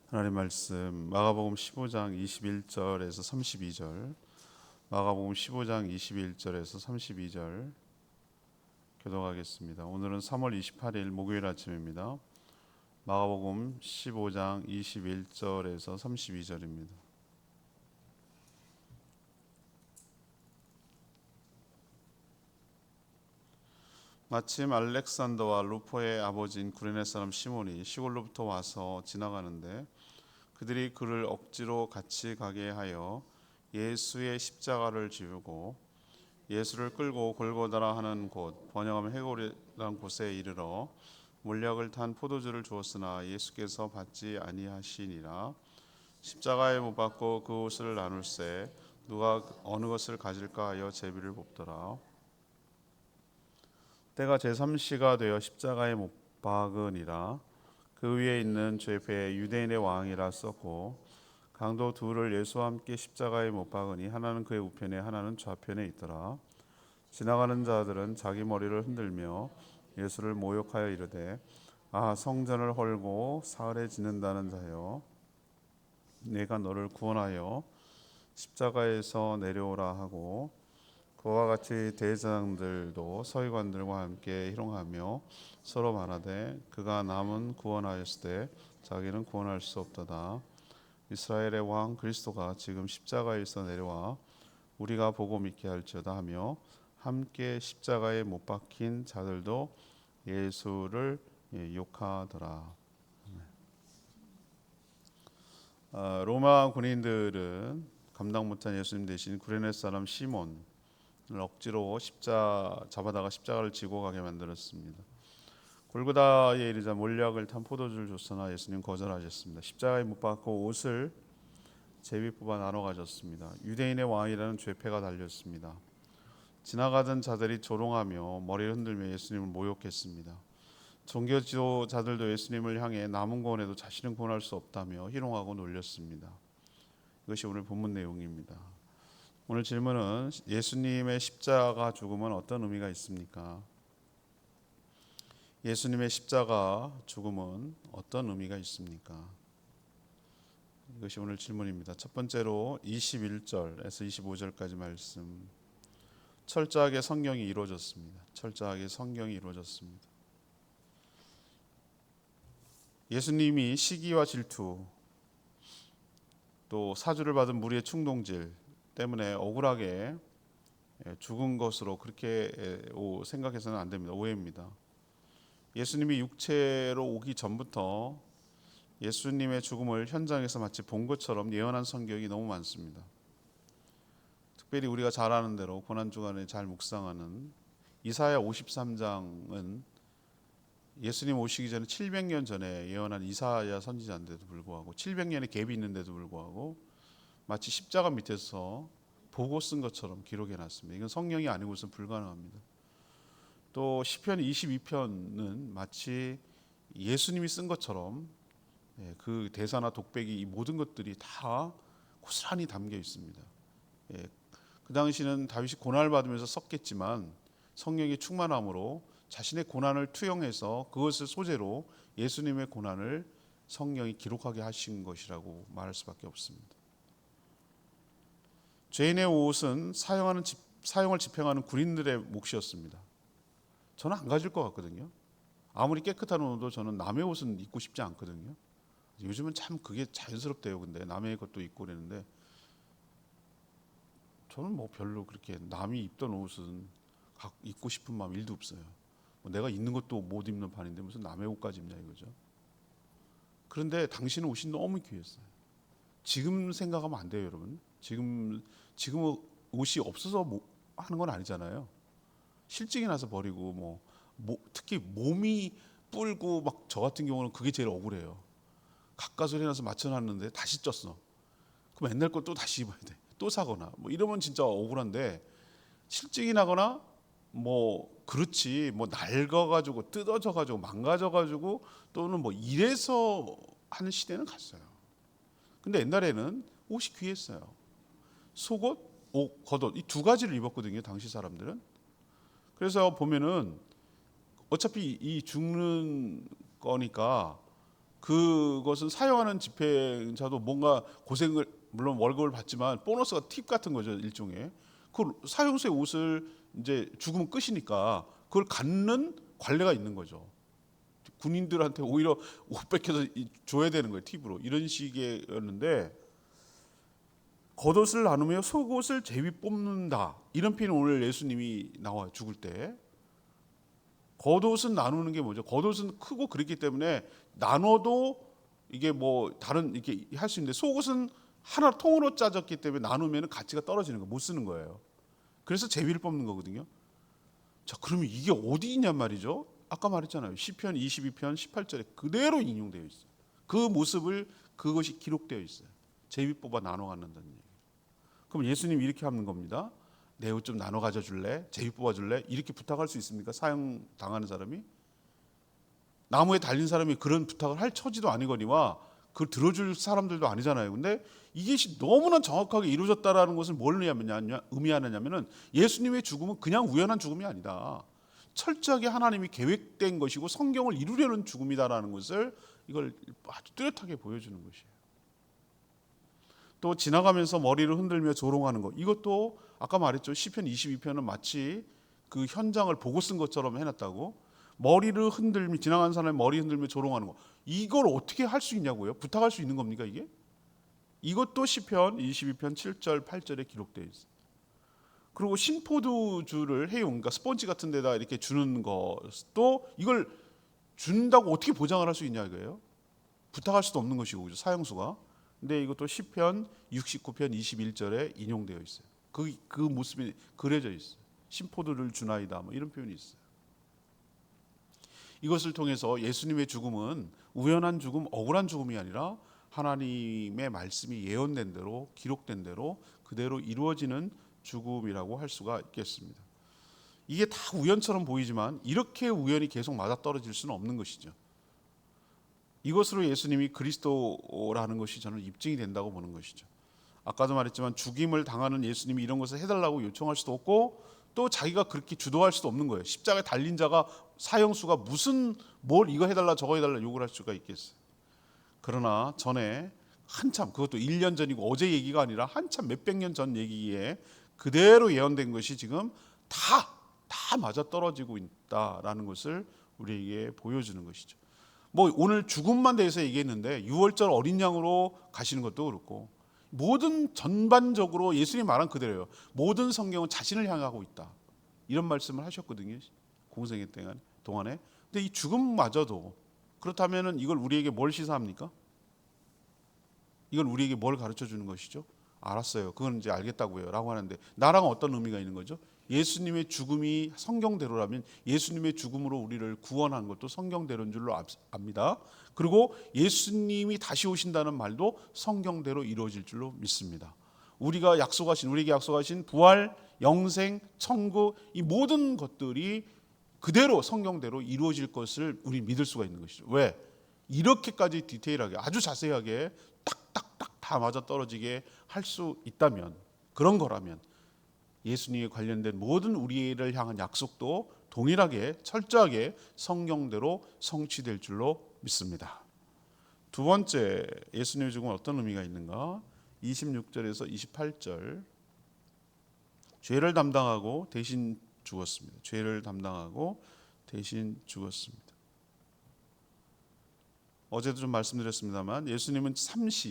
하나님 말씀 마가복음 15장 21절에서 32절, 마가복음 15장 21절에서 32절 교독하겠습니다. 오늘은 3월 28일 목요일 아침입니다. 마가복음 15장 21절에서 32절입니다. 마침 알렉산더와 루포의 아버지인 구레네 사람 시몬이 시골로부터 와서 지나가는데 그들이 그를 억지로 같이 가게 하여 예수의 십자가를 지우고 예수를 끌고 골고다라 하는 곳, 번역하면 해골이라는 곳에 이르러 물약을 탄 포도주를 주었으나 예수께서 받지 아니하시니라. 십자가에 못 박고 그 옷을 나눌세 누가 어느 것을 가질까 하여 제비를 뽑더라. 때가 제3시가 되어 십자가에 못 박으니라. 그 위에 있는 죄패 유대인의 왕이라 썼고 강도 둘을 예수와 함께 십자가에 못 박으니 하나는 그의 우편에 하나는 좌편에 있더라. 지나가는 자들은 자기 머리를 흔들며 예수를 모욕하여 이르되 아 성전을 헐고 사흘에 짓는다는 자여 내가 너를 구원하여 십자가에서 내려오라 하고 그와 같이 대제사장들도 서기관들과 함께 희롱하며 서로 말하되 그가 남은 구원하였을 때 자기는 구원할 수 없도다. 이스라엘의 왕 그리스도가 지금 십자가에서 내려와 우리가 보고 믿게 할지어다 하며 함께 십자가에 못 박힌 자들도 예수를 욕하더라. 로마 군인들은 감당 못한 예수님 대신 구레네 사람 시몬 억지로 잡아다가 십자가를 지고 가게 만들었습니다. 골고다에 이르자 몰약을 탄 포도주를 줬으나 예수님 거절하셨습니다. 십자가에 못 박고 옷을 제비 뽑아 나눠 가졌습니다. 유대인의 왕이라는 죄패가 달렸습니다. 지나가던 자들이 조롱하며 머리를 흔들며 예수님을 모욕했습니다. 종교 지도자들도 예수님을 향해 남은 구원에도 자신은 구원할 수 없다며 희롱하고 놀렸습니다. 이것이 오늘 본문 내용입니다. 오늘 질문은 예수님의 십자가 죽음은 어떤 의미가 있습니까? 예수님의 십자가 죽음은 어떤 의미가 있습니까? 이것이 오늘 질문입니다. 첫 번째로 21절에서 25절까지 말씀. 철저하게 성경이 이루어졌습니다. 철저하게 성경이 이루어졌습니다. 예수님이 시기와 질투 또 사주를 받은 무리의 충동질 때문에 억울하게 죽은 것으로 그렇게 생각해서는 안 됩니다. 오해입니다. 예수님이 육체로 오기 전부터 예수님의 죽음을 현장에서 마치 본 것처럼 예언한 성경이 너무 많습니다. 특별히 우리가 잘 아는 대로 고난주간에 잘 묵상하는 이사야 53장은 예수님 오시기 전에 700년 전에 예언한 이사야 선지자인데도 불구하고 700년의 갭이 있는데도 불구하고 마치 십자가 밑에서 보고 쓴 것처럼 기록해놨습니다. 이건 성령이 아니고서는 불가능합니다. 또 시편 22편은 마치 예수님이 쓴 것처럼 그 대사나 독백이 이 모든 것들이 다 고스란히 담겨 있습니다. 그 당시는 다윗이 고난을 받으면서 썼겠지만 성령의 충만함으로 자신의 고난을 투영해서 그것을 소재로 예수님의 고난을 성령이 기록하게 하신 것이라고 말할 수밖에 없습니다. 죄인의 옷은 사형을 집행하는 군인들의 몫이었습니다. 저는 안 가질 것 같거든요. 아무리 깨끗한 옷도 저는 남의 옷은 입고 싶지 않거든요. 요즘은 참 그게 자연스럽대요. 근데 남의 것도 입고 그러는데 저는 뭐 별로 그렇게 남이 입던 옷은 입고 싶은 마음 1도 없어요. 내가 있는 것도 못 입는 판인데 무슨 남의 옷까지 입냐 이거죠. 그런데 당신은 옷이 너무 귀했어요. 지금 생각하면 안 돼요, 여러분. 지금 옷이 없어서 하는 건 아니잖아요. 실직이 나서 버리고 특히 몸이 뿔고 막 저 같은 경우는 그게 제일 억울해요. 가까스로 해놔서 맞춰놨는데 다시 쪘어. 그럼 옛날 거 또 다시 입어야 돼. 또 사거나 이러면 진짜 억울한데 실직이 나거나 그렇지 낡아가지고 뜯어져가지고 망가져가지고 또는 이래서 하는 시대는 갔어요. 근데 옛날에는 옷이 귀했어요. 속옷, 옷, 겉옷 이 두 가지를 입었거든요. 당시 사람들은. 그래서 보면은 어차피 이 죽는 거니까 그것은 사용하는 집행자도 뭔가 고생을, 물론 월급을 받지만 보너스가 팁 같은 거죠, 일종의. 그 사형수의 옷을 이제 죽으면 끝이니까 그걸 갖는 관례가 있는 거죠. 군인들한테 오히려 옷 뺏겨서 줘야 되는 거예요, 팁으로. 이런 식이었는데, 겉옷을 나누며 속옷을 제비 뽑는다, 이런 표현이 오늘 예수님이 나와요, 죽을 때. 겉옷은 나누는 게 뭐죠? 겉옷은 크고 그렇기 때문에 나눠도 이게 뭐 다른 이렇게 할 수 있는데, 속옷은 하나 통으로 짜졌기 때문에 나누면 가치가 떨어지는 거, 못 쓰는 거예요. 그래서 제비를 뽑는 거거든요. 자, 그러면 이게 어디 있냔 말이죠? 아까 말했잖아요. 시편 22편 18절에 그대로 인용되어 있어요. 그 모습을, 그것이 기록되어 있어요. 제비 뽑아 나눠 갖는다는 얘기. 그럼 예수님이 이렇게 하는 겁니다. 내 옷 좀 나눠 가져 줄래? 제비 뽑아 줄래? 이렇게 부탁할 수 있습니까? 사형 당하는 사람이? 나무에 달린 사람이 그런 부탁을 할 처지도 아니거니와 그걸 들어줄 사람들도 아니잖아요. 근데 이게 너무나 정확하게 이루어졌다라는 것을 뭘 의미하느냐면은, 예수님의 죽음은 그냥 우연한 죽음이 아니다. 철저하게 하나님이 계획된 것이고 성경을 이루려는 죽음이다라는 것을, 이걸 아주 뚜렷하게 보여주는 것이에요. 또 지나가면서 머리를 흔들며 조롱하는 것, 이것도 아까 말했죠. 시편 22편은 마치 그 현장을 보고 쓴 것처럼 해놨다고. 머리를 흔들며, 지나가는 사람의 머리 흔들며 조롱하는 것, 이걸 어떻게 할 수 있냐고요? 부탁할 수 있는 겁니까 이게? 이것도 시편 22편 7절 8절에 기록되어 있어요. 그리고 신포도주를 해용, 그러니까 스펀지 같은 데다 이렇게 주는 것도, 이걸 준다고 어떻게 보장을 할 수 있냐 이거예요. 부탁할 수도 없는 것이고, 그죠? 사형수가. 근데 이것도 시편 69편 21절에 인용되어 있어요. 그 모습이 그려져 있어요. 신포도를 주나이다, 뭐 이런 표현이 있어요. 이것을 통해서 예수님의 죽음은 우연한 죽음, 억울한 죽음이 아니라 하나님의 말씀이 예언된 대로, 기록된 대로 그대로 이루어지는 죽음이라고 할 수가 있겠습니다. 이게 다 우연처럼 보이지만 이렇게 우연히 계속 맞아떨어질 수는 없는 것이죠. 이것으로 예수님이 그리스도라는 것이 저는 입증이 된다고 보는 것이죠. 아까도 말했지만 죽임을 당하는 예수님이 이런 것을 해달라고 요청할 수도 없고, 또 자기가 그렇게 주도할 수도 없는 거예요. 십자가에 달린 자가, 사형수가 무슨 뭘 이거 해달라 저거 해달라 요구를 할 수가 있겠어요. 그러나 전에 한참, 그것도 1년 전이고 어제 얘기가 아니라 한참 몇백 년 전 얘기에 그대로 예언된 것이 지금 다 맞아떨어지고 있다라는 것을 우리에게 보여주는 것이죠. 뭐 오늘 죽음만 대해서 얘기했는데 6월절 어린 양으로 가시는 것도 그렇고, 모든 전반적으로 예수님이 말한 그대로예요. 모든 성경은 자신을 향하고 있다, 이런 말씀을 하셨거든요, 공생애 동안에. 근데 이 죽음마저도 그렇다면은 이걸 우리에게 뭘 시사합니까? 이걸 우리에게 뭘 가르쳐 주는 것이죠? 알았어요, 그건 이제 알겠다고요 라고 하는데, 나랑 어떤 의미가 있는 거죠? 예수님의 죽음이 성경대로라면 예수님의 죽음으로 우리를 구원한 것도 성경대로인 줄로 압니다. 그리고 예수님이 다시 오신다는 말도 성경대로 이루어질 줄로 믿습니다. 우리에게 약속하신 부활, 영생, 천국, 이 모든 것들이 그대로 성경대로 이루어질 것을 우리 믿을 수가 있는 것이죠. 왜? 이렇게까지 디테일하게, 아주 자세하게 딱딱딱 다 맞아떨어지게 할 수 있다면, 그런 거라면 예수님에 관련된 모든 우리를 향한 약속도 동일하게 철저하게 성경대로 성취될 줄로 믿습니다. 두 번째, 예수님의 죽음은 어떤 의미가 있는가? 26절에서 28절. 죄를 담당하고 대신 죽었습니다. 죄를 담당하고 대신 죽었습니다. 어제도 좀 말씀드렸습니다만, 예수님은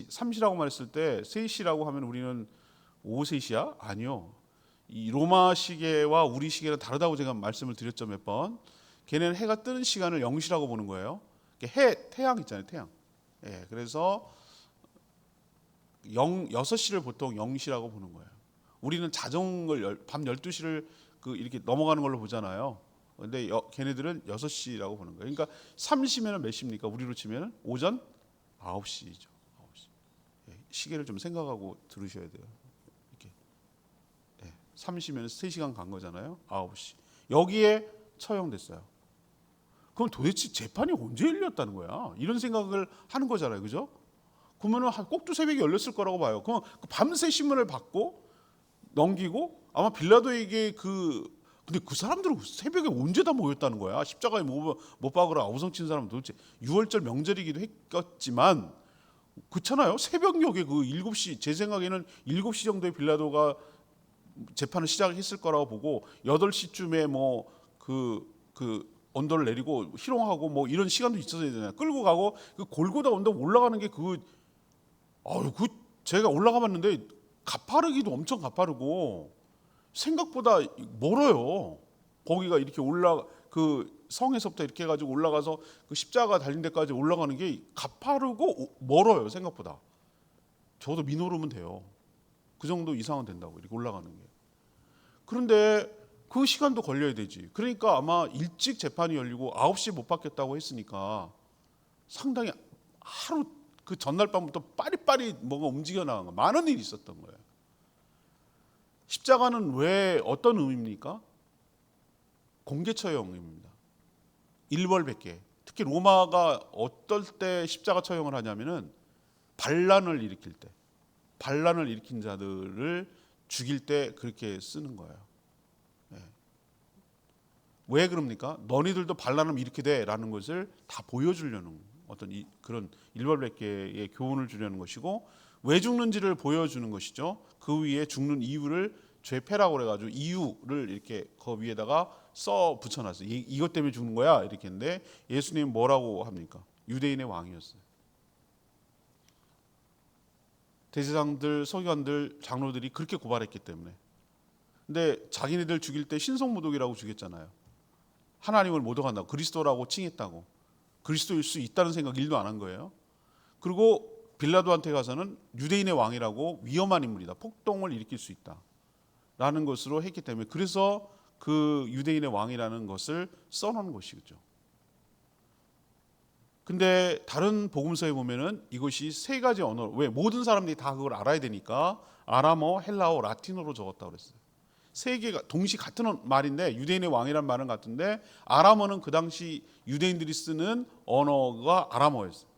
삼시라고 말했을 때, 세시라고 하면 우리는 5세시야? 아니요. 이 로마 시계와 우리 시계는 다르다고 제가 말씀을 드렸죠, 몇 번. 걔네는 해가 뜨는 시간을 0시라고 보는 거예요. 태양 있잖아요, 태양. 예, 그래서 6시를 보통 0시라고 보는 거예요. 우리는 자정을 밤 12시를 이렇게 넘어가는 걸로 보잖아요. 근데 걔네들은 6시라고 보는 거예요. 그러니까 3시면은 몇 시입니까? 우리로 치면은 오전 9시죠. 9시. 예, 시계를 좀 생각하고 들으셔야 돼요. 3시면 3시간 간 거잖아요. 9시. 여기에 처형됐어요. 그럼 도대체 재판이 언제 열렸다는 거야? 이런 생각을 하는 거잖아요. 그죠? 그러면 꼭두 새벽에 열렸을 거라고 봐요. 그럼 밤새 신문을 받고 넘기고, 아마 빌라도에게 그 근데 그 사람들은 새벽에 언제 다 모였다는 거야? 십자가에 못 박으러 아우성친 사람은 도대체 유월절 명절이기도 했겠지만 그렇잖아요. 새벽녘에 그 7시, 제 생각에는 7시 정도에 빌라도가 재판을 시작했을 거라고 보고 8시쯤에 뭐 그 언더를 내리고 희롱하고 뭐 이런 시간도 있었어야 되잖아요. 끌고 가고 그 골고다 언덕 올라가는 게 그 제가 올라가 봤는데 가파르기도 엄청 가파르고 생각보다 멀어요. 거기가 이렇게 그 성에서부터 이렇게 해가지고 올라가서 그 십자가 달린 데까지 올라가는 게 가파르고 멀어요. 생각보다. 저도 민오르면 돼요. 그 정도 이상은 된다고 이렇게 올라가는 게. 그런데 그 시간도 걸려야 되지. 그러니까 아마 일찍 재판이 열리고 9시에 못 받겠다고 했으니까 상당히 하루 그 전날 밤부터 빠리빠리 뭐가 움직여 나간 거 많은 일이 있었던 거예요. 십자가는 왜 어떤 의미입니까? 공개처형 의미입니다. 일벌백계. 특히 로마가 어떨 때 십자가 처형을 하냐면은 반란을 일으킨 자들을 죽일 때 그렇게 쓰는 거예요. 네. 왜 그럽니까? 너희들도 반란을 일으키되라는 것을 다 보여주려는 어떤 그런 일벌백계의 교훈을 주려는 것이고, 왜 죽는지를 보여주는 것이죠. 그 위에 죽는 이유를 죄패라고 그래가지고 이유를 이렇게 그 위에다가 써 붙여놨어요. 이것 때문에 죽는 거야 이렇게 했는데 예수님은 뭐라고 합니까? 유대인의 왕이었어요. 대제사장들, 서기관들, 장로들이 그렇게 고발했기 때문에. 근데 자기네들 죽일 때 신성모독이라고 죽였잖아요. 하나님을 모독한다고, 그리스도라고 칭했다고, 그리스도일 수 있다는 생각 1도 안 한 거예요. 그리고 빌라도한테 가서는 유대인의 왕이라고 위험한 인물이다, 폭동을 일으킬 수 있다 라는 것으로 했기 때문에, 그래서 그 유대인의 왕이라는 것을 써놓은 것이죠. 근데 다른 복음서에 보면은 이것이 세 가지 언어, 왜 모든 사람들이 다 그걸 알아야 되니까 아람어, 헬라어, 라틴어로 적었다고 그랬어요. 세 개가 동시 같은 말인데, 유대인의 왕이란 말은 같은데 아람어는 그 당시 유대인들이 쓰는 언어가 아람어였어요.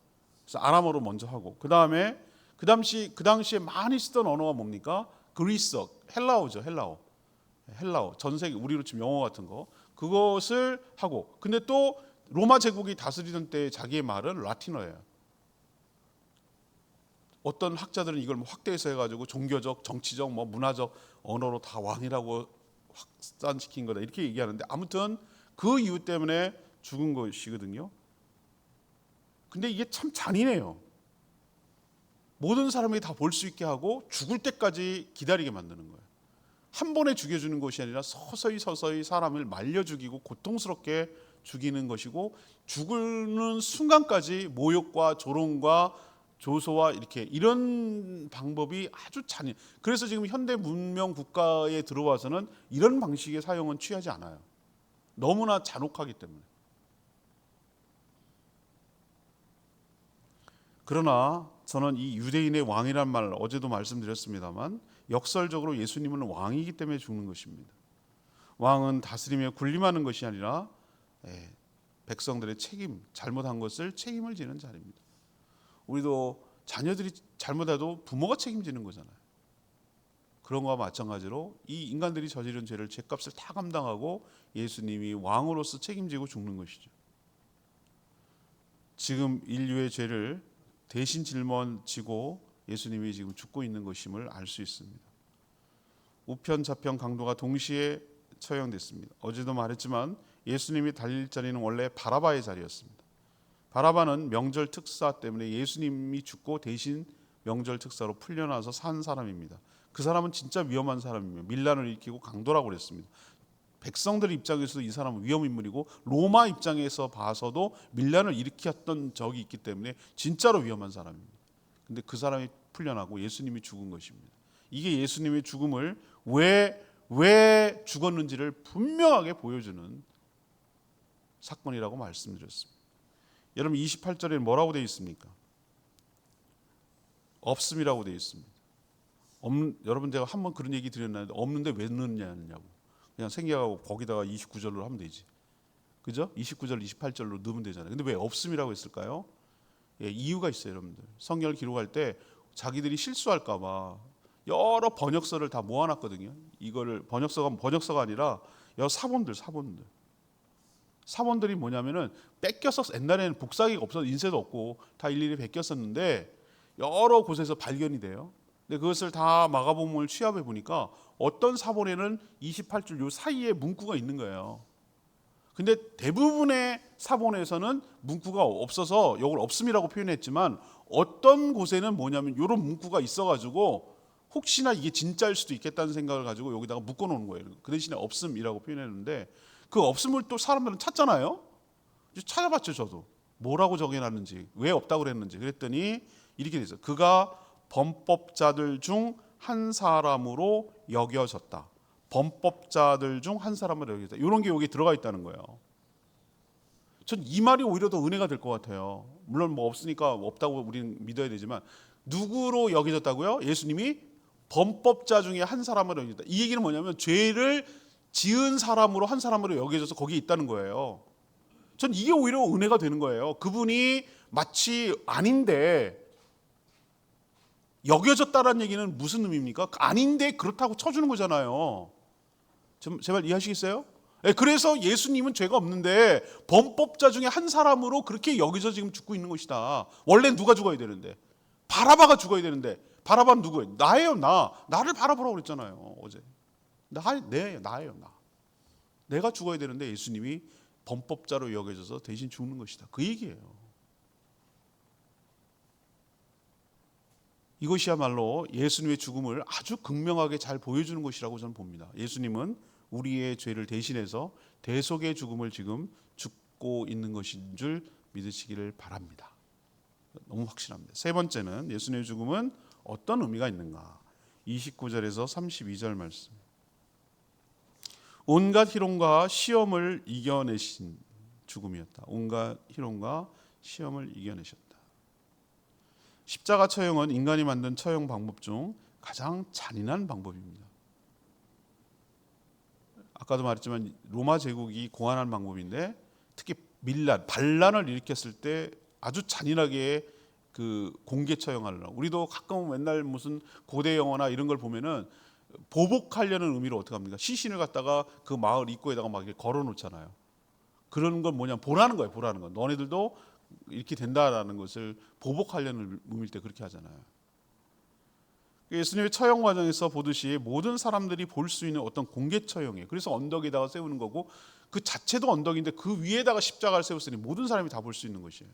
그래서 아람어로 먼저 하고, 그다음에 그 당시에 많이 쓰던 언어가 뭡니까? 그리스어, 헬라어죠. 헬라어. 전 세계 우리로 치면 영어 같은 거, 그것을 하고, 근데 또 로마 제국이 다스리던 때 자기의 말은 라틴어예요. 어떤 학자들은 이걸 확대해서 해가지고 종교적, 정치적, 뭐 문화적 언어로 다 왕이라고 확산시킨 거다 이렇게 얘기하는데, 아무튼 그 이유 때문에 죽은 것이거든요. 근데 이게 참 잔인해요. 모든 사람이 다 볼 수 있게 하고 죽을 때까지 기다리게 만드는 거예요. 한 번에 죽여주는 것이 아니라 서서히 사람을 말려 죽이고 고통스럽게 죽이는 것이고, 죽는 순간까지 모욕과 조롱과 조소와 이런 방법이 아주 잔인. 그래서 지금 현대 문명 국가에 들어와서는 이런 방식의 사용은 취하지 않아요. 너무나 잔혹하기 때문에. 그러나 저는 이 유대인의 왕이란 말, 어제도 말씀드렸습니다만, 역설적으로 예수님은 왕이기 때문에 죽는 것입니다. 왕은 다스리며 군림하는 것이 아니라 백성들의 잘못한 것을 책임을 지는 자리입니다. 우리도 자녀들이 잘못해도 부모가 책임지는 거잖아요. 그런 거와 마찬가지로 이 인간들이 저지른 죄를, 죄값을 다 감당하고 예수님이 왕으로서 책임지고 죽는 것이죠. 지금 인류의 죄를 대신 짊어지고 예수님이 지금 죽고 있는 것임을 알 수 있습니다. 우편 좌편 강도가 동시에 처형됐습니다. 어제도 말했지만 예수님이 달릴 자리는 원래 바라바의 자리였습니다. 바라바는 명절 특사 때문에 예수님이 죽고 대신 명절 특사로 풀려나서 산 사람입니다. 그 사람은 진짜 위험한 사람이며 밀란을 일으키고 강도라고 그랬습니다. 백성들 입장에서도 이 사람은 위험 인물이고, 로마 입장에서 봐서도 밀란을 일으켰던 적이 있기 때문에 진짜로 위험한 사람입니다. 근데 그 사람이 풀려나고 예수님이 죽은 것입니다. 이게 예수님의 죽음을 왜 죽었는지를 분명하게 보여주는 사건이라고 말씀드렸습니다. 여러분 28절에 뭐라고 되어 있습니까? 없음이라고 되어 있습니다. 여러분 제가 한번 그런 얘기 드렸는데, 없는데 왜 넣느냐고. 그냥 생략하고 거기다가 29절로 하면 되지. 그죠? 29절, 28절로 넣으면 되잖아요. 근데 왜 없음이라고 했을까요? 이유가 있어요, 여러분들. 성경을 기록할 때 자기들이 실수할까 봐 여러 번역서를 다 모아놨거든요. 이거를 번역서가 아니라 사본들이 뭐냐면은 뺏겨서 옛날에는 복사기가 없어서 인쇄도 없고 다 일일이 베꼈었는데 여러 곳에서 발견이 돼요. 근데 그것을 다 마가복음을 취합해 보니까 어떤 사본에는 28줄 요 사이에 문구가 있는 거예요. 근데 대부분의 사본에서는 문구가 없어서 이걸 없음이라고 표현했지만 어떤 곳에는 뭐냐면 이런 문구가 있어가지고 혹시나 이게 진짜일 수도 있겠다는 생각을 가지고 여기다가 묶어놓은 거예요. 그 대신에 없음이라고 표현했는데 그 없음을 또 사람들은 찾잖아요. 찾아봤죠. 저도 뭐라고 적어놨는지, 왜 없다고 그랬는지. 그랬더니 이렇게 돼 있어요. 그가 범법자들 중 한 사람으로 여겨졌다. 범법자들 중 한 사람으로 여겨졌다. 이런 게 여기 들어가 있다는 거예요. 전 이 말이 오히려 더 은혜가 될 것 같아요. 물론 뭐 없으니까 없다고 우리는 믿어야 되지만 누구로 여겨졌다고요? 예수님이 범법자 중에 한 사람으로 여겨졌다. 이 얘기는 뭐냐면 죄를 지은 사람으로 한 사람으로 여겨져서 거기에 있다는 거예요. 전 이게 오히려 은혜가 되는 거예요. 그분이 마치 아닌데 여겨졌다라는 얘기는 무슨 의미입니까? 아닌데 그렇다고 쳐주는 거잖아요. 제발 이해하시겠어요? 그래서 예수님은 죄가 없는데 범법자 중에 한 사람으로 그렇게 여기서 지금 죽고 있는 것이다. 원래 누가 죽어야 되는데? 바라바가 죽어야 되는데 바라바는 누구예요? 나예요. 나를 바라보라고 그랬잖아요. 어제. 나예요. 내가 죽어야 되는데 예수님이 범법자로 여겨져서 대신 죽는 것이다. 그 얘기예요. 이것이야말로 예수님의 죽음을 아주 극명하게 잘 보여주는 것이라고 저는 봅니다. 예수님은 우리의 죄를 대신해서 대속의 죽음을 지금 죽고 있는 것인 줄 믿으시기를 바랍니다. 너무 확실합니다. 세 번째는 예수님의 죽음은 어떤 의미가 있는가? 29절에서 32절 말씀. 온갖 희롱과 시험을 이겨내신 죽음이었다. 온갖 희롱과 시험을 이겨내셨다. 십자가 처형은 인간이 만든 처형 방법 중 가장 잔인한 방법입니다. 아까도 말했지만 로마 제국이 고안한 방법인데 특히 반란을 일으켰을 때 아주 잔인하게 그 공개 처형하려고. 우리도 가끔 맨날 무슨 고대 영화나 이런 걸 보면은 보복하려는 의미로 어떻게 합니까? 시신을 갖다가 그 마을 입구에다가 막 이렇게 걸어 놓잖아요. 그런 건 뭐냐? 보라는 거예요. 너네들도 이렇게 된다라는 것을 보복하려는 의미일 때 그렇게 하잖아요. 예수님의 처형 과정에서 보듯이 모든 사람들이 볼 수 있는 어떤 공개 처형이에요. 그래서 언덕에다가 세우는 거고 그 자체도 언덕인데 그 위에다가 십자가를 세웠으니 모든 사람이 다 볼 수 있는 것이에요.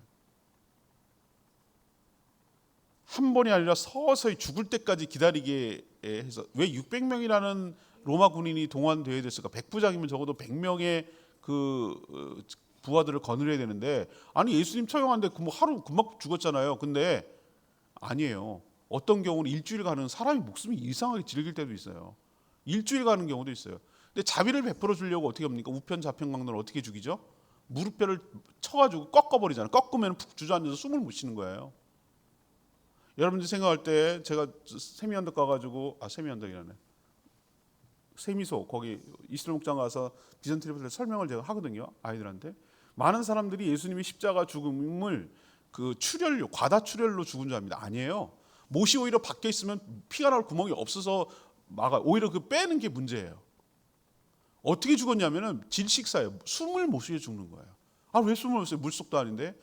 한 번이 아니라 서서히 죽을 때까지 기다리게 해서 왜 600명이라는 로마 군인이 동원되어야 됐을까? 백부장이면 적어도 100명의 그 부하들을 거느려야 되는데 아니 예수님 처형하는데 뭐 하루 금방 죽었잖아요. 근데 아니에요. 어떤 경우는 일주일 가는 사람이 목숨이 이상하게 질길 때도 있어요. 일주일 가는 경우도 있어요. 근데 자비를 베풀어 주려고 어떻게 합니까? 우편 좌편강도를 어떻게 죽이죠? 무릎뼈를 쳐가지고 꺾어버리잖아요. 꺾으면 푹 주저앉아서 숨을 못 쉬는 거예요. 여러분들 생각할 때 제가 세미언덕 가가지고 세미언덕이라네. 세미소 거기 이스라엘 목장 가서 디전트리브를 설명을 제가 하거든요. 아이들한테. 많은 사람들이 예수님이 십자가 죽음을 그 출혈로 과다 출혈로 죽은 줄 압니다. 아니에요. 못이 오히려 박혀 있으면 피가 나올 구멍이 없어서 오히려 그 빼는 게 문제예요. 어떻게 죽었냐면은 질식사예요. 숨을 못 쉬어 죽는 거예요. 왜 숨을 못 쉬어요? 물속도 아닌데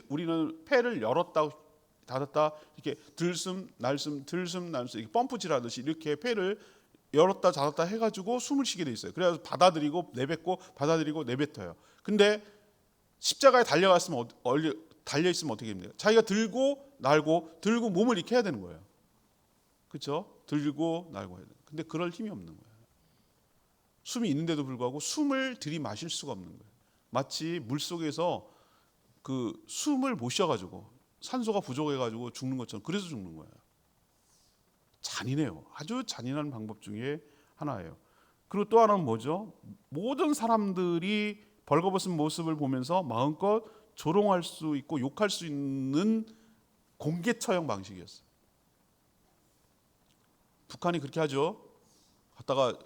우리는 폐를 열었다 닫았다 이렇게 들숨 날숨 이렇게 펌프질하듯이 이렇게 폐를 열었다 닫았다 해가지고 숨을 쉬게 돼 있어요. 그래서 받아들이고 내뱉고 받아들이고 내뱉어요. 근데 십자가에 달려 있으면 어떻게 됩니까? 자기가 들고 날고 들고 몸을 이렇게 해야 되는 거예요. 그렇죠? 들고 날고 해야 돼요. 근데 그럴 힘이 없는 거예요. 숨이 있는데도 불구하고 숨을 들이마실 수가 없는 거예요. 마치 물속에서 그 숨을 못 쉬어가지고 산소가 부족해가지고 죽는 것처럼 그래서 죽는 거예요. 잔인해요. 아주 잔인한 방법 중에 하나예요. 그리고 또 하나는 뭐죠? 모든 사람들이 벌거벗은 모습을 보면서 마음껏 조롱할 수 있고 욕할 수 있는 공개 처형 방식이었어요. 북한이 그렇게 하죠. 갖다가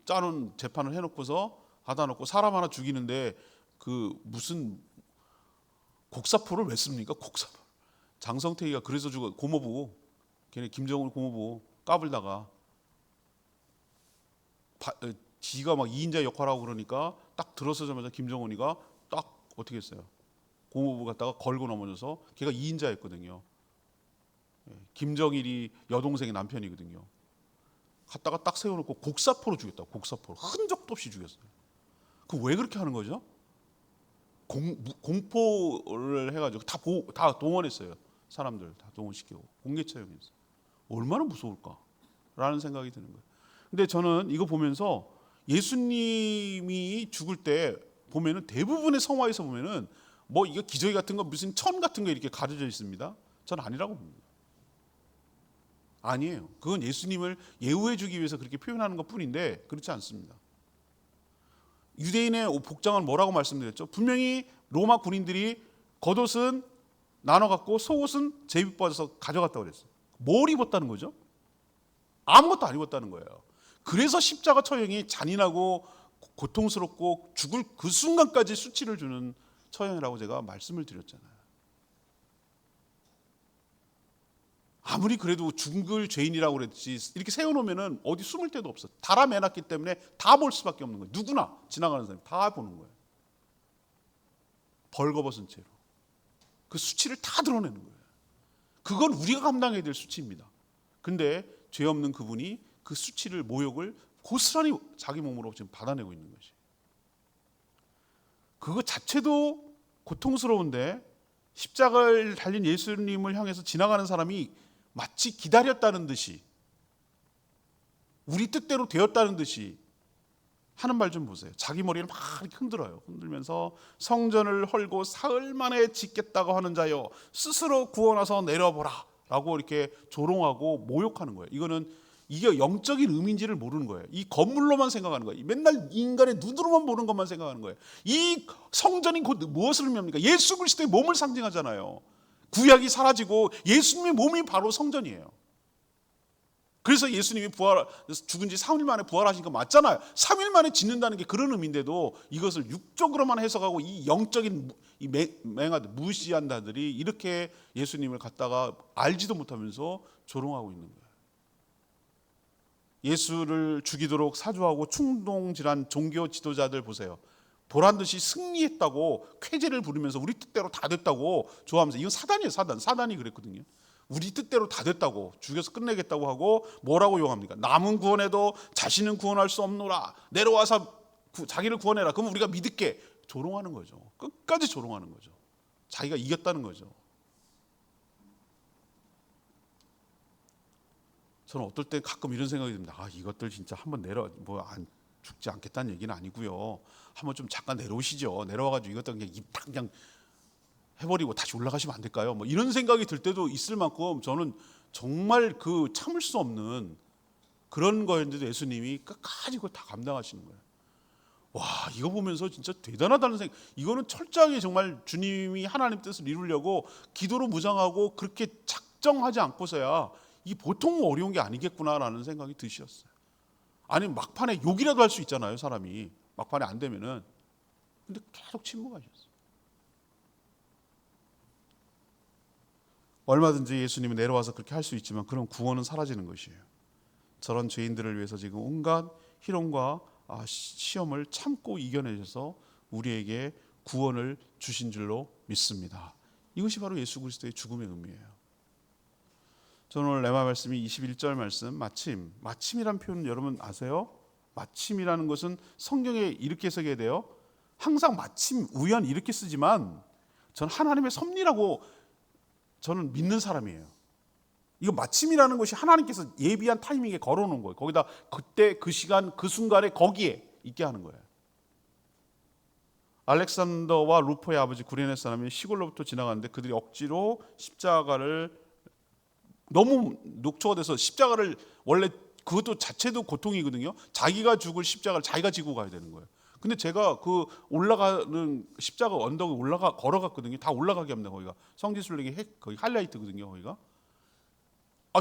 짜놓은 재판을 해놓고서 받아놓고 사람 하나 죽이는데 그 무슨 곡사포를 왜 씁니까? 곡사포. 장성택이가 그래서 죽어. 고모부. 걔네 김정은 고모부 까불다가 지가 막 2인자 역할하고 그러니까 딱 들어서자마자 김정은이가 딱 어떻게 했어요? 고무부 갖다가 걸고 넘어져서 걔가 2인자였거든요. 김정일이 여동생의 남편이거든요. 갖다가 딱 세워놓고 곡사포로 죽였다고. 곡사포로 흔적도 없이 죽였어요. 그 왜 그렇게 하는 거죠? 공포를 해가지고 다 동원했어요. 사람들 다 동원시키고 공개 처형했어요. 얼마나 무서울까라는 생각이 드는 거예요. 근데 저는 이거 보면서 예수님이 죽을 때 보면은 대부분의 성화에서 보면은 뭐 이거 기저귀 같은 거 무슨 천 같은 거 이렇게 가려져 있습니다. 저는 아니라고 봅니다. 아니에요. 그건 예수님을 예우해 주기 위해서 그렇게 표현하는 것 뿐인데 그렇지 않습니다. 유대인의 복장은 뭐라고 말씀드렸죠? 분명히 로마 군인들이 겉옷은 나눠 갖고 속옷은 제비뽑아서 가져갔다고 그랬어요. 뭘 입었다는 거죠? 아무것도 안 입었다는 거예요. 그래서 십자가 처형이 잔인하고 고통스럽고 죽을 그 순간까지 수치를 주는 처형이라고 제가 말씀을 드렸잖아요. 아무리 그래도 죽을 죄인이라고 그랬지 이렇게 세워놓으면 어디 숨을 데도 없어. 달아매놨기 때문에 다 볼 수밖에 없는 거예요. 누구나 지나가는 사람 다 보는 거예요. 벌거벗은 채로 그 수치를 다 드러내는 거예요. 그건 우리가 감당해야 될 수치입니다. 근데 죄 없는 그분이 그 수치를 모욕을 고스란히 자기 몸으로 지금 받아내고 있는 것이. 그거 자체도 고통스러운데 십자가를 달린 예수님을 향해서 지나가는 사람이 마치 기다렸다는 듯이 우리 뜻대로 되었다는 듯이 하는 말 좀 보세요. 자기 머리를 막 이렇게 흔들어요. 흔들면서 성전을 헐고 사흘 만에 짓겠다고 하는 자여 스스로 구원하서 내려보라 라고 이렇게 조롱하고 모욕하는 거예요. 이게 영적인 의미인지를 모르는 거예요. 이 건물로만 생각하는 거예요. 맨날 인간의 눈으로만 보는 것만 생각하는 거예요. 이 성전이 곧 무엇을 의미합니까? 예수 그리스도의 몸을 상징하잖아요. 구약이 사라지고 예수님의 몸이 바로 성전이에요. 그래서 예수님이 죽은 지 3일 만에 부활하신 거 맞잖아요. 3일 만에 짓는다는 게 그런 의미인데도 이것을 육적으로만 해석하고 이 영적인 이 맹아들 무시한 자들이 이렇게 예수님을 갖다가 알지도 못하면서 조롱하고 있는 거예요. 예수를 죽이도록 사주하고 충동질한 종교 지도자들 보세요. 보란 듯이 승리했다고 쾌제를 부르면서 우리 뜻대로 다 됐다고 좋아하면서 이건 사단이에요. 사단이 그랬거든요. 우리 뜻대로 다 됐다고 죽여서 끝내겠다고 하고 뭐라고 용합니까? 남은 구원해도 자신은 구원할 수 없노라. 내려와서 자기를 구원해라. 그럼 우리가 믿을게. 조롱하는 거죠. 끝까지 조롱하는 거죠. 자기가 이겼다는 거죠. 저는 어떨 때 가끔 이런 생각이 듭니다. 이것들 진짜 한번 안 죽지 않겠다는 얘기는 아니고요. 한번 좀 잠깐 내려오시죠. 내려와가지고 이것들 그냥 입 그냥 해버리고 다시 올라가시면 안 될까요? 뭐 이런 생각이 들 때도 있을 만큼 저는 정말 그 참을 수 없는 그런 거였는데도 예수님이 끝까지 그걸 다 감당하시는 거예요. 와, 이거 보면서 진짜 대단하다는 생각. 이거는 철저하게 정말 주님이 하나님 뜻을 이루려고 기도로 무장하고 그렇게 작정하지 않고서야 이 보통 어려운 게 아니겠구나라는 생각이 드셨어요. 아니면 막판에 욕이라도 할 수 있잖아요, 사람이. 막판에 안 되면은. 근데 계속 침묵하셨어요. 얼마든지 예수님은 내려와서 그렇게 할 수 있지만 그런 구원은 사라지는 것이에요. 저런 죄인들을 위해서 지금 온갖 희롱과 시험을 참고 이겨내셔서 우리에게 구원을 주신 줄로 믿습니다. 이것이 바로 예수 그리스도의 죽음의 의미예요. 저는 오늘 레마 말씀이 21절 말씀 마침이라는 표현 여러분 아세요? 마침이라는 것은 성경에 이렇게 해석해야 돼요. 항상 마침, 우연 이렇게 쓰지만 저는 하나님의 섭리라고 저는 믿는 사람이에요. 이거 마침이라는 것이 하나님께서 예비한 타이밍에 걸어놓은 거예요. 거기다 그때 그 시간 그 순간에 거기에 있게 하는 거예요. 알렉산더와 루포의 아버지 구레네 사람이 시골로부터 지나가는데 그들이 억지로 십자가를 너무 녹초가 돼서 십자가를 원래 그것도 자체도 고통이거든요. 자기가 죽을 십자가를 자기가 지고 가야 되는 거예요. 근데 제가 그 올라가는 십자가 언덕에 걸어갔거든요. 다 올라가게 합니다. 거기가 성지순례기 거기 하이라이트거든요. 거기가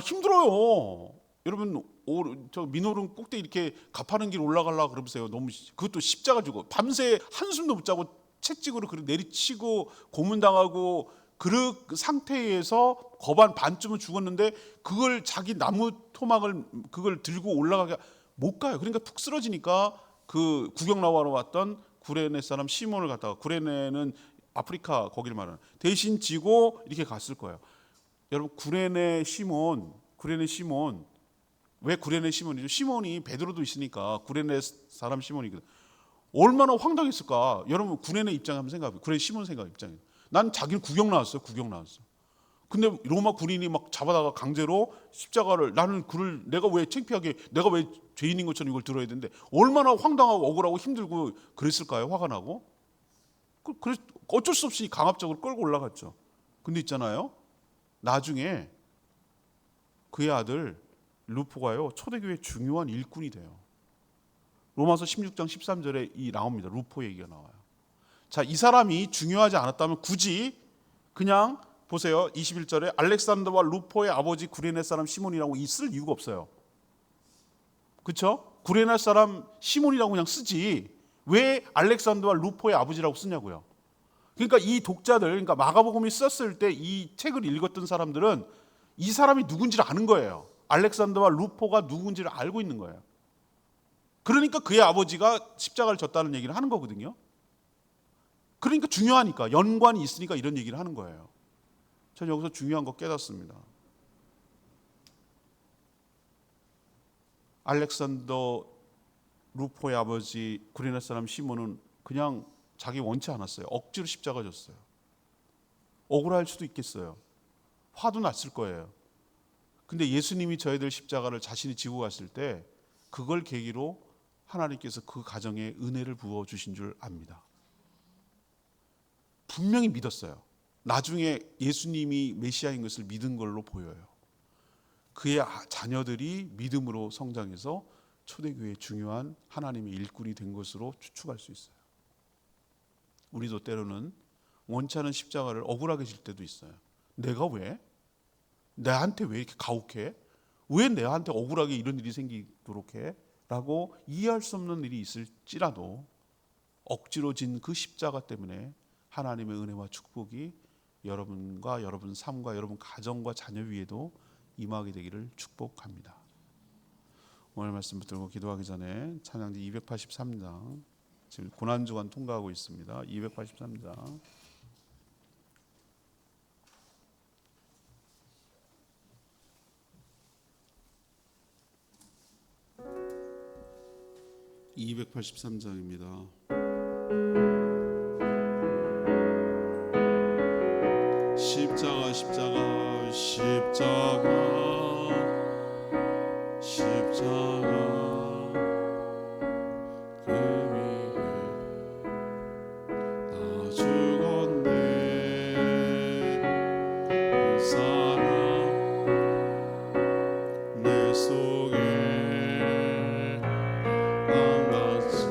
힘들어요. 여러분 저 민호른 꼭대기 이렇게 가파른 길 올라가려고 그러세요. 너무 그것도 십자가 지고 밤새 한숨도 못 자고 채찍으로 내리치고 고문당하고 그 상태에서 거반 반쯤은 죽었는데 그걸 자기 나무 토막을 그걸 들고 올라가게 못 가요. 그러니까 푹 쓰러지니까 그 구경 나와러 왔던 구레네 사람 시몬을 갖다가, 구레네는 아프리카 거기를 말하는, 대신 지고 이렇게 갔을 거예요. 여러분, 구레네 시몬 왜 구레네 시몬이죠? 시몬이 베드로도 있으니까 구레네 사람 시몬이거든. 얼마나 황당했을까? 여러분, 구레네 입장 한번 생각해요. 구레네 시몬 생각 입장에. 난 자기는 구경 나왔어요. 근데 로마 군인이 막 잡아다가 강제로 십자가를, 나는 그를 내가 왜 창피하게, 내가 왜 죄인인 것처럼 이걸 들어야 되는데 얼마나 황당하고 억울하고 힘들고 그랬을까요? 화가 나고. 그래서 어쩔 수 없이 강압적으로 끌고 올라갔죠. 근데 있잖아요, 나중에 그의 아들 루포가요, 초대교회 중요한 일꾼이 돼요. 로마서 16장 13절에 나옵니다. 루포 얘기가 나와요. 자, 이 사람이 중요하지 않았다면 굳이 그냥 보세요. 21절에 알렉산더와 루포의 아버지 구레네 사람 시몬이라고 쓸 이유가 없어요. 그렇죠? 구레네 사람 시몬이라고 그냥 쓰지 왜 알렉산더와 루포의 아버지라고 쓰냐고요. 그러니까 이 독자들, 그러니까 마가복음이 썼을 때 이 책을 읽었던 사람들은 이 사람이 누군지를 아는 거예요. 알렉산더와 루포가 누군지를 알고 있는 거예요. 그러니까 그의 아버지가 십자가를 졌다는 얘기를 하는 거거든요. 그러니까 중요하니까, 연관이 있으니까 이런 얘기를 하는 거예요. 저는 여기서 중요한 거 깨닫습니다. 알렉산더 루포의 아버지 구레네 사람 시몬은 그냥 자기 원치 않았어요. 억지로 십자가 졌어요. 억울할 수도 있겠어요. 화도 났을 거예요. 근데 예수님이 저희들 십자가를 자신이 지고 갔을 때 그걸 계기로 하나님께서 그 가정에 은혜를 부어주신 줄 압니다. 분명히 믿었어요. 나중에 예수님이 메시아인 것을 믿은 걸로 보여요. 그의 자녀들이 믿음으로 성장해서 초대교회의 중요한 하나님의 일꾼이 된 것으로 추측할 수 있어요. 우리도 때로는 원치 않은 십자가를 억울하게 질 때도 있어요. 내가 왜? 나한테 왜 이렇게 가혹해? 왜 내한테 억울하게 이런 일이 생기도록 해? 라고 이해할 수 없는 일이 있을지라도 억지로 진 그 십자가 때문에 하나님의 은혜와 축복이 여러분과 여러분 삶과 여러분 가정과 자녀 위에도 임하게 되기를 축복합니다. 오늘 말씀 붙들고 기도하기 전에 찬양지 283장, 지금 고난주간 통과하고 있습니다. 283장 283장입니다. 십자가 십자가 십자가 십자가 그 위에 나 죽었네. 그 사랑 내 속에 강같이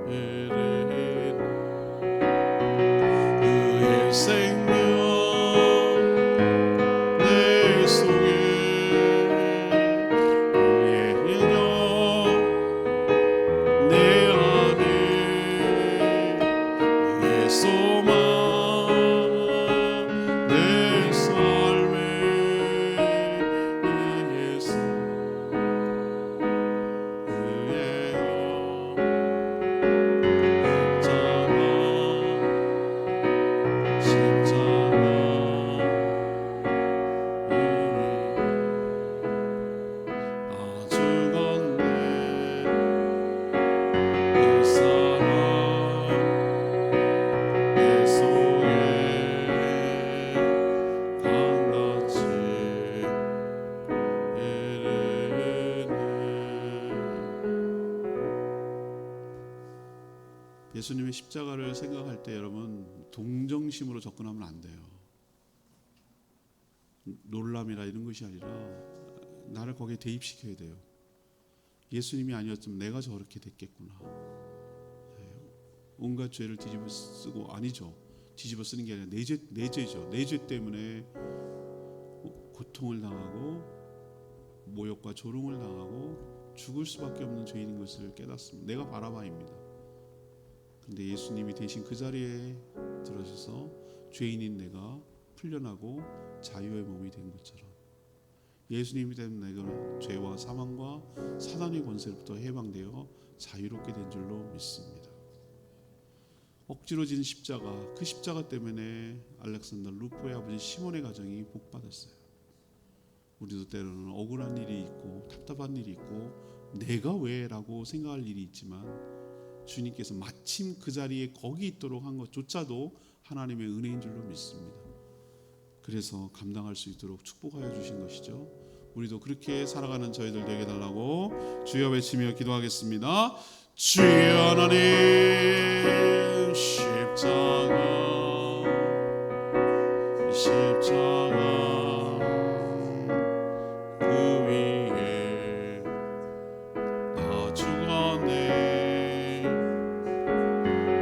흐르는 그의 생명 내 속에 그의 영역 내 안에 그의 소망 내 삶에 예수 그의 영 십자가 나 죽었네. 그 사랑 내 속에 강같이 흐르네. 예수님의 십자가를 생각할 때 여러분 동정심으로 접근하면 안 돼요. 놀람이라 이런 것이 아니라 나를 거기에 대입시켜야 돼요. 예수님이 아니었으면 내가 저렇게 됐겠구나. 온갖 죄를 뒤집어 쓰고, 아니죠. 뒤집어 쓰는 게 아니라 내 죄죠. 내 죄 때문에 고통을 당하고 모욕과 조롱을 당하고 죽을 수밖에 없는 죄인인 것을 깨닫습니다. 내가 바라바입니다. 근데 예수님이 대신 그 자리에 들어서서 죄인인 내가 풀려나고 자유의 몸이 된 것처럼 예수님이 때문에 내가 죄와 사망과 사단의 권세로부터 해방되어 자유롭게 된 줄로 믿습니다. 억지로 진 십자가, 그 십자가 때문에 알렉산더 루포의 아버지 시몬의 가정이 복받았어요. 우리도 때로는 억울한 일이 있고 답답한 일이 있고 내가 왜? 라고 생각할 일이 있지만 주님께서 마침 그 자리에 거기 있도록 한 것조차도 하나님의 은혜인 줄로 믿습니다. 그래서 감당할 수 있도록 축복하여 주신 것이죠. 우리도 그렇게 살아가는 저희들 되게 달라고 주여 외치며 기도하겠습니다. 주여 하나님, 십자가 그 위에 나 죽었네.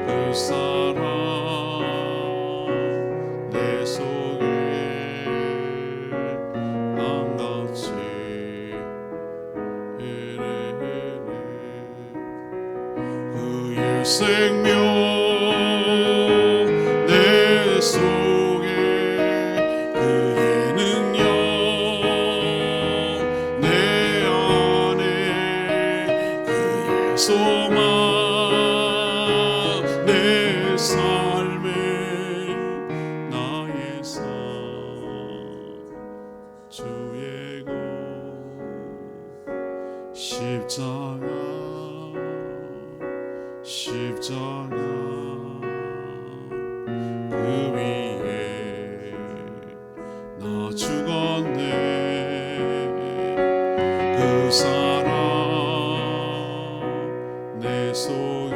그 사랑 내 속에 강같이 흐르네. 그의 생명 내 속에, 그의 능력 내 안에, 그의 소망 내 삶에 나의 삶 주의 고 십자가 그 위에 나 죽었네. 그 사랑 내 속에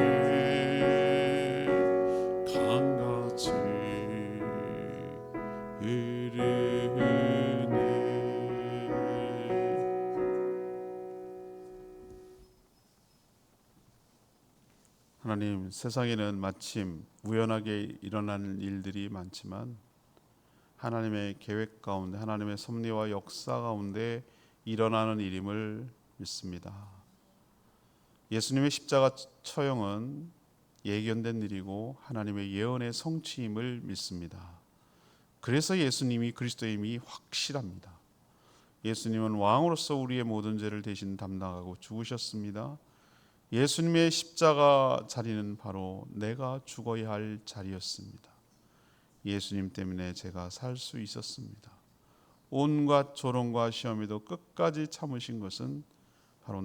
강같이 흐르네. 하나님, 세상에는 마침 우연하게 일어나는 일들이 많지만 하나님의 계획 가운데, 하나님의 섭리와 역사 가운데 일어나는 일임을 믿습니다. 예수님의 십자가 처형은 예견된 일이고 하나님의 예언의 성취임을 믿습니다. 그래서 예수님이 그리스도임이 확실합니다. 예수님은 왕으로서 우리의 모든 죄를 대신 담당하고 죽으셨습니다. 예수님의 십자가 자리는 바로 내가 죽어야 할 자리였습니다. 예수님 때문에 제가 살 수 있었습니다. 온갖 조롱과 시험에도 끝까지 참으신 것은 바로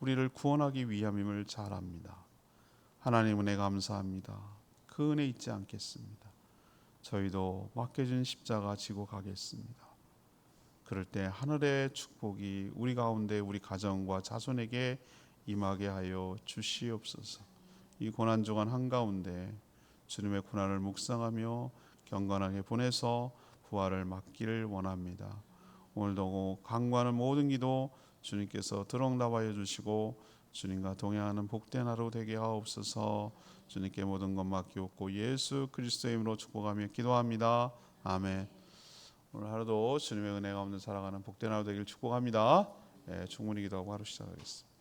우리를 구원하기 위함임을 잘 압니다. 하나님 은혜 감사합니다. 그 은혜 잊지 않겠습니다. 저희도 맡겨진 십자가 지고 가겠습니다. 그럴 때 하늘의 축복이 우리 가운데, 우리 가정과 자손에게 임하게 하여 주시옵소서. 이 고난주간 한가운데 주님의 고난을 묵상하며 경건하게 보내서 부활을 맞기를 원합니다. 오늘도 간구하는 모든 기도 주님께서 들응답하여 주시고 주님과 동행하는 복된 하루 되게 하옵소서. 주님께 모든 것 맡기옵고 예수 그리스도의 이름으로 축복하며 기도합니다. 아멘. 오늘 하루도 주님의 은혜가 없는 살아가는 복된 하루 되길 축복합니다. 충분히 기도하고 하루 시작하겠습니다.